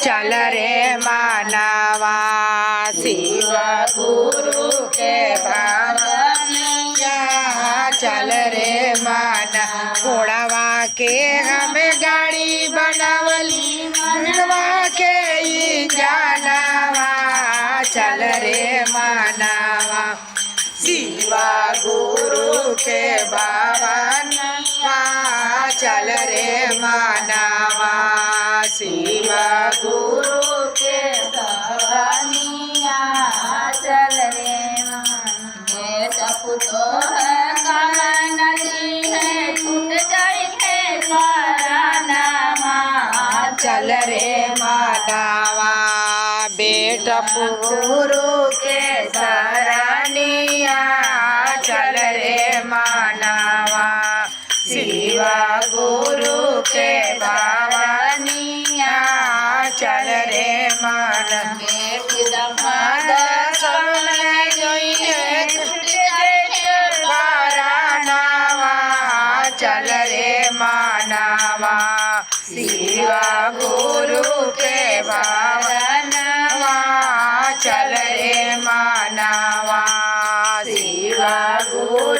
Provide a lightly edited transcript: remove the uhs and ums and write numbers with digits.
चल रे मानवा शिव गुरु के भावनिया चल रे माना घोड़ावा के हमें गाड़ी बनावली मनवा के ई जानवा चल रे मानवा शिव गुरु के भावनिया चल रे मानवा शिव गुरु के भवनिया चल रे माने टपुतो है काला नदी है टूट जाए है नामा चल रे मानवा बेटा गुरु के सरानिया चल रे मानवा शिव गुरु के भावनिया चल रे मन चल रे मानवा शिव गुरु के भावनवा चल रे मानवा शिव गुरु